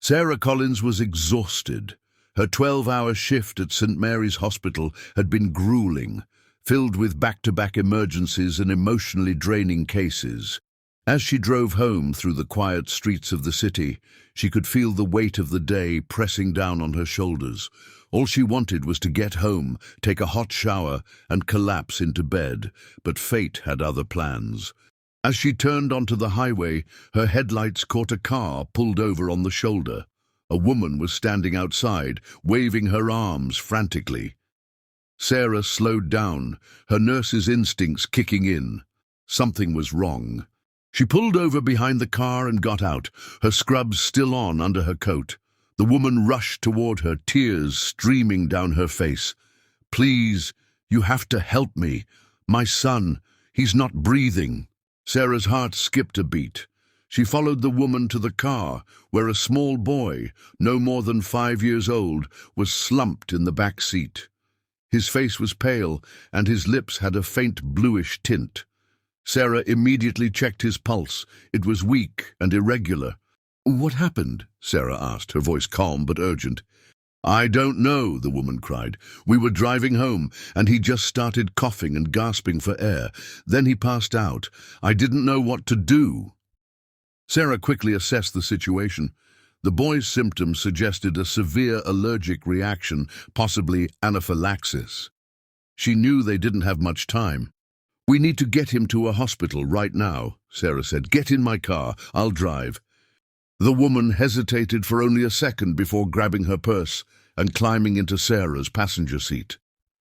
Sarah Collins was exhausted. Her 12-hour shift at St. Mary's Hospital had been grueling, filled with back-to-back emergencies and emotionally draining cases. As she drove home through the quiet streets of the city, she could feel the weight of the day pressing down on her shoulders. All she wanted was to get home, take a hot shower, and collapse into bed, but fate had other plans. As she turned onto the highway, her headlights caught a car pulled over on the shoulder. A woman was standing outside, waving her arms frantically. Sarah slowed down, her nurse's instincts kicking in. Something was wrong. She pulled over behind the car and got out, her scrubs still on under her coat. The woman rushed toward her, tears streaming down her face. "Please, you have to help me. My son, he's not breathing." Sarah's heart skipped a beat. She followed the woman to the car, where a small boy, no more than 5 years old, was slumped in the back seat. His face was pale, and his lips had a faint bluish tint. Sarah immediately checked his pulse. It was weak and irregular. "What happened?" Sarah asked, her voice calm but urgent. "I don't know," the woman cried. "We were driving home, and he just started coughing and gasping for air. Then he passed out. I didn't know what to do." Sarah quickly assessed the situation. The boy's symptoms suggested a severe allergic reaction, possibly anaphylaxis. She knew they didn't have much time. "We need to get him to a hospital right now," Sarah said. "Get in my car. I'll drive." The woman hesitated for only a second before grabbing her purse and climbing into Sarah's passenger seat.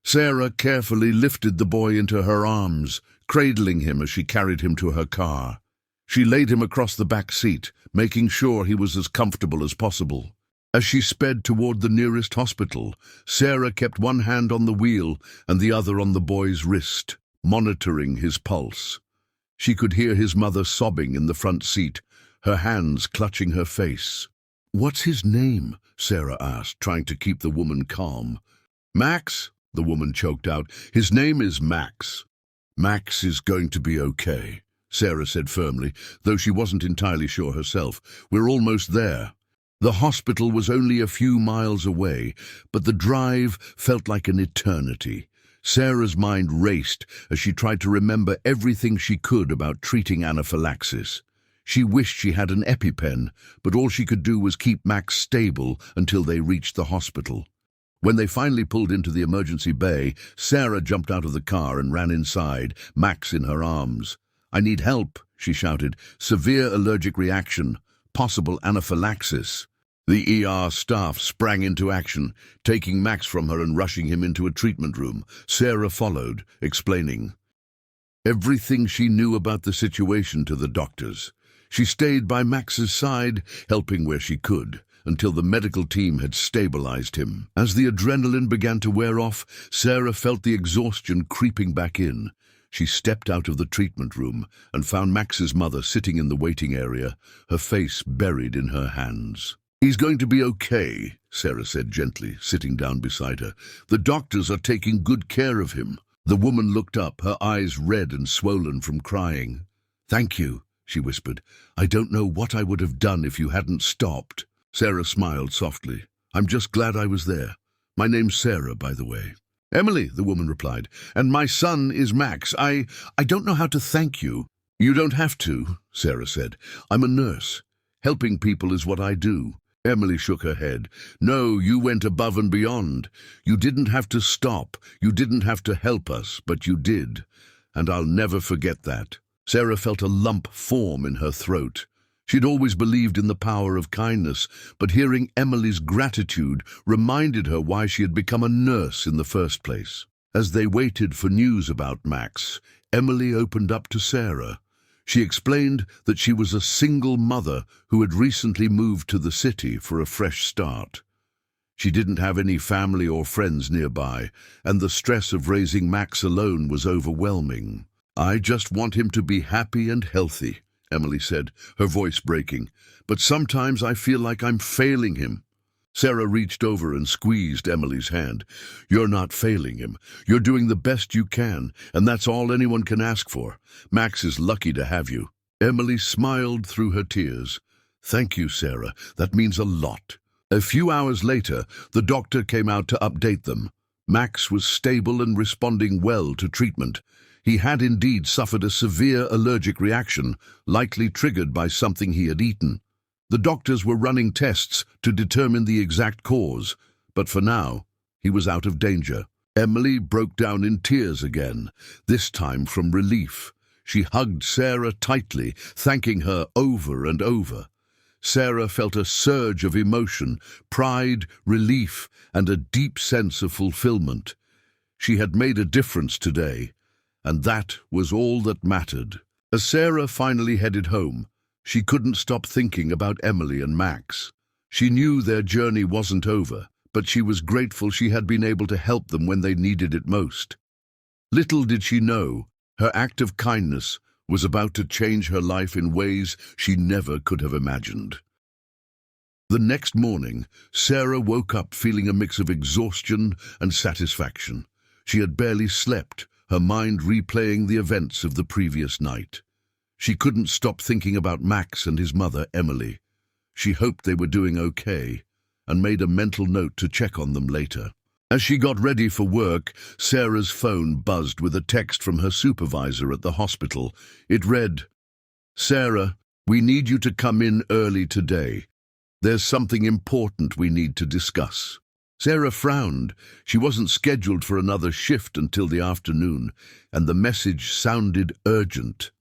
Sarah carefully lifted the boy into her arms, cradling him as she carried him to her car. She laid him across the back seat, making sure he was as comfortable as possible. As she sped toward the nearest hospital, Sarah kept one hand on the wheel and the other on the boy's wrist, monitoring his pulse. She could hear his mother sobbing in the front seat, her hands clutching her face. "What's his name?" Sarah asked, trying to keep the woman calm. "Max," the woman choked out. "His name is Max." "Max is going to be okay," Sarah said firmly, though she wasn't entirely sure herself. "We're almost there." The hospital was only a few miles away, but the drive felt like an eternity. Sarah's mind raced as she tried to remember everything she could about treating anaphylaxis. She wished she had an EpiPen, but all she could do was keep Max stable until they reached the hospital. When they finally pulled into the emergency bay, Sarah jumped out of the car and ran inside, Max in her arms. "I need help," she shouted. "Severe allergic reaction, possible anaphylaxis." The ER staff sprang into action, taking Max from her and rushing him into a treatment room. Sarah followed, explaining everything she knew about the situation to the doctors. She stayed by Max's side, helping where she could, until the medical team had stabilized him. As the adrenaline began to wear off, Sarah felt the exhaustion creeping back in. She stepped out of the treatment room and found Max's mother sitting in the waiting area, her face buried in her hands. "He's going to be okay," Sarah said gently, sitting down beside her. "The doctors are taking good care of him." The woman looked up, her eyes red and swollen from crying. "Thank you," she whispered. "I don't know what I would have done if you hadn't stopped." Sarah smiled softly. "I'm just glad I was there. My name's Sarah, by the way." "Emily," the woman replied, "and my son is Max. I don't know how to thank you." "You don't have to," Sarah said. "I'm a nurse. Helping people is what I do." Emily shook her head. "No, you went above and beyond. You didn't have to stop. You didn't have to help us, but you did. And I'll never forget that." Sarah felt a lump form in her throat. She'd always believed in the power of kindness, but hearing Emily's gratitude reminded her why she had become a nurse in the first place. As they waited for news about Max, Emily opened up to Sarah. She explained that she was a single mother who had recently moved to the city for a fresh start. She didn't have any family or friends nearby, and the stress of raising Max alone was overwhelming. "I just want him to be happy and healthy," Emily said, her voice breaking. "But sometimes I feel like I'm failing him." Sarah reached over and squeezed Emily's hand. "You're not failing him. You're doing the best you can, and that's all anyone can ask for. Max is lucky to have you." Emily smiled through her tears. Thank you, Sarah. That means a lot. A few hours later, the doctor came out to update them. Max was stable and responding well to treatment. He had indeed suffered a severe allergic reaction, likely triggered by something he had eaten. The doctors were running tests to determine the exact cause, but for now, he was out of danger. Emily broke down in tears again, this time from relief. She hugged Sarah tightly, thanking her over and over. Sarah felt a surge of emotion, pride, relief, and a deep sense of fulfillment. She had made a difference today, and that was all that mattered. As Sarah finally headed home, she couldn't stop thinking about Emily and Max. She knew their journey wasn't over, but she was grateful she had been able to help them when they needed it most. Little did she know, her act of kindness was about to change her life in ways she never could have imagined. The next morning, Sarah woke up feeling a mix of exhaustion and satisfaction. She had barely slept, her mind replaying the events of the previous night. She couldn't stop thinking about Max and his mother, Emily. She hoped they were doing okay, and made a mental note to check on them later. As she got ready for work, Sarah's phone buzzed with a text from her supervisor at the hospital. It read, "Sarah, we need you to come in early today. There's something important we need to discuss." Sarah frowned. She wasn't scheduled for another shift until the afternoon, and the message sounded urgent.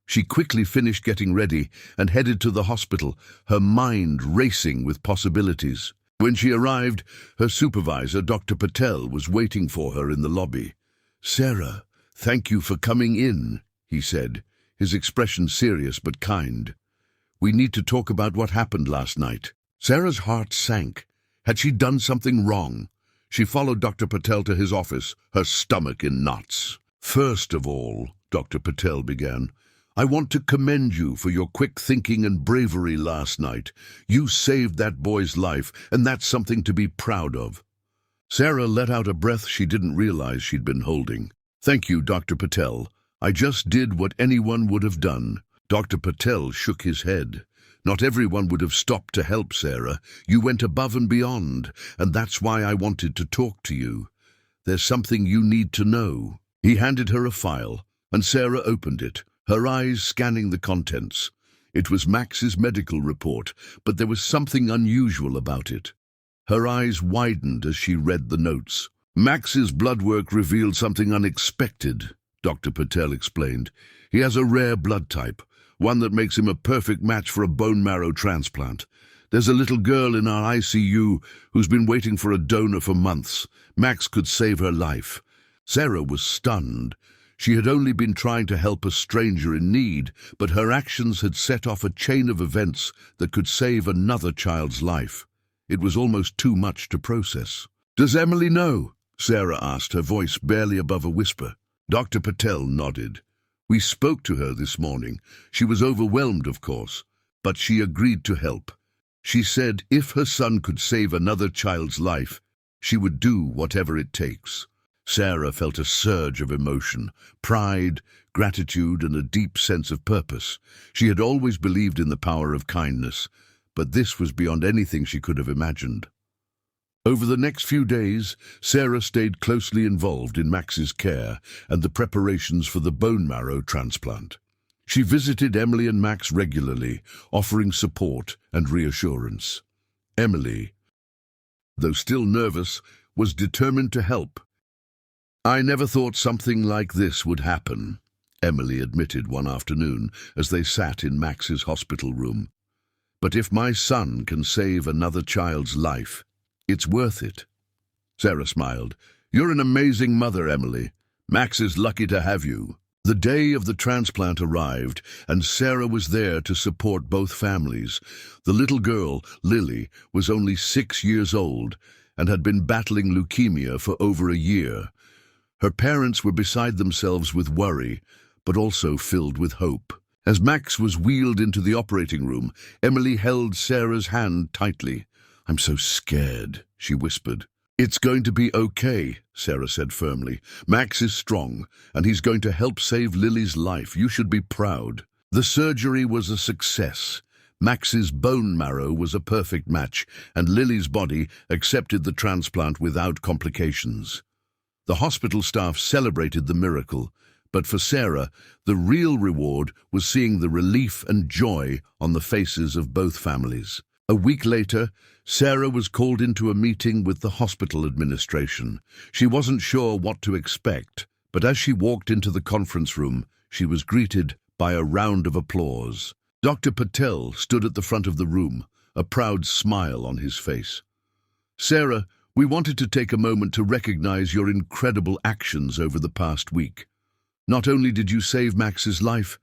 She quickly finished getting ready and headed to the hospital, her mind racing with possibilities. When she arrived, her supervisor, Dr. Patel, was waiting for her in the lobby. "Sarah, thank you for coming in," he said, his expression serious but kind. "We need to talk about what happened last night." Sarah's heart sank. Had she done something wrong? She followed Dr. Patel to his office, her stomach in knots. "First of all," Dr. Patel began, "I want to commend you for your quick thinking and bravery last night. You saved that boy's life, and that's something to be proud of." Sarah let out a breath she didn't realize she'd been holding. "Thank you, Dr. Patel. I just did what anyone would have done." Dr. Patel shook his head. "Not everyone would have stopped to help, Sarah. You went above and beyond, and that's why I wanted to talk to you. There's something you need to know." He handed her a file, and Sarah opened it, her eyes scanning the contents. It was Max's medical report, but there was something unusual about it. Her eyes widened as she read the notes. "Max's blood work revealed something unexpected," Dr. Patel explained. "He has a rare blood type, one that makes him a perfect match for a bone marrow transplant. There's a little girl in our ICU who's been waiting for a donor for months. Max could save her life." Sarah was stunned. She had only been trying to help a stranger in need, but her actions had set off a chain of events that could save another child's life. It was almost too much to process. "Does Emily know?" Sarah asked, her voice barely above a whisper. Dr. Patel nodded. "We spoke to her this morning. She was overwhelmed, of course, but she agreed to help. She said if her son could save another child's life, she would do whatever it takes." Sarah felt a surge of emotion, pride, gratitude, and a deep sense of purpose. She had always believed in the power of kindness, but this was beyond anything she could have imagined. Over the next few days, Sarah stayed closely involved in Max's care and the preparations for the bone marrow transplant. She visited Emily and Max regularly, offering support and reassurance. Emily, though still nervous, was determined to help. "I never thought something like this would happen," Emily admitted one afternoon as they sat in Max's hospital room. "But if my son can save another child's life, it's worth it." Sarah smiled. "You're an amazing mother, Emily. Max is lucky to have you." The day of the transplant arrived, and Sarah was there to support both families. The little girl, Lily, was only 6 years old and had been battling leukemia for over a year. Her parents were beside themselves with worry, but also filled with hope. As Max was wheeled into the operating room, Emily held Sarah's hand tightly. "I'm so scared," she whispered. "It's going to be okay," Sarah said firmly. "Max is strong, and he's going to help save Lily's life. You should be proud." The surgery was a success. Max's bone marrow was a perfect match, and Lily's body accepted the transplant without complications. The hospital staff celebrated the miracle, but for Sarah, the real reward was seeing the relief and joy on the faces of both families. A week later, Sarah was called into a meeting with the hospital administration. She wasn't sure what to expect, but as she walked into the conference room, she was greeted by a round of applause. Dr. Patel stood at the front of the room, a proud smile on his face. "Sarah, we wanted to take a moment to recognize your incredible actions over the past week. Not only did you save Max's life,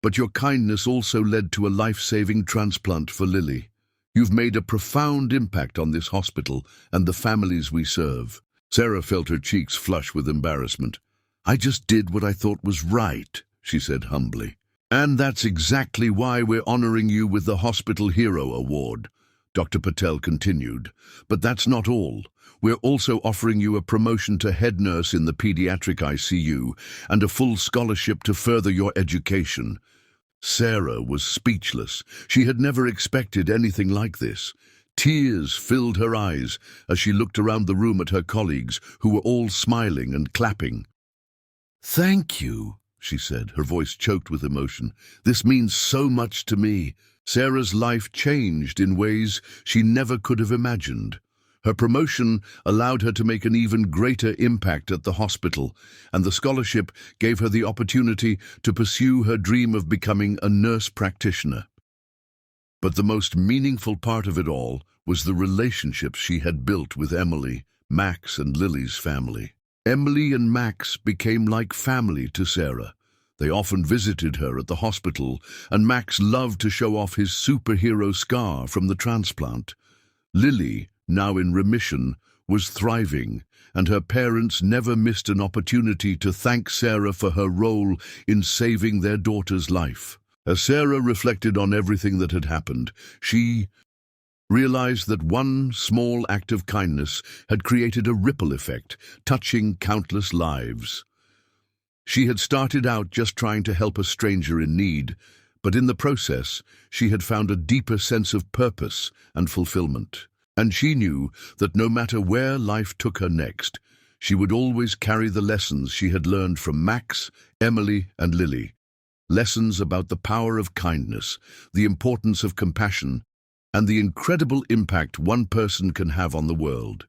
but your kindness also led to a life-saving transplant for Lily. You've made a profound impact on this hospital and the families we serve." Sarah felt her cheeks flush with embarrassment. "I just did what I thought was right," she said humbly. "And that's exactly why we're honoring you with the Hospital Hero Award," Dr. Patel continued. "But that's not all. We're also offering you a promotion to head nurse in the pediatric ICU and a full scholarship to further your education." Sarah was speechless. She had never expected anything like this. Tears filled her eyes as she looked around the room at her colleagues, who were all smiling and clapping. "Thank you," she said, her voice choked with emotion. "This means so much to me." Sarah's life changed in ways she never could have imagined. Her promotion allowed her to make an even greater impact at the hospital, and the scholarship gave her the opportunity to pursue her dream of becoming a nurse practitioner. But the most meaningful part of it all was the relationships she had built with Emily, Max, and Lily's family. Emily and Max became like family to Sarah. They often visited her at the hospital, and Max loved to show off his superhero scar from the transplant. Lily, now in remission, was thriving, and her parents never missed an opportunity to thank Sarah for her role in saving their daughter's life. As Sarah reflected on everything that had happened, she realized that one small act of kindness had created a ripple effect, touching countless lives. She had started out just trying to help a stranger in need, but in the process, she had found a deeper sense of purpose and fulfillment. And she knew that no matter where life took her next, she would always carry the lessons she had learned from Max, Emily, and Lily. Lessons about the power of kindness, the importance of compassion, and the incredible impact one person can have on the world.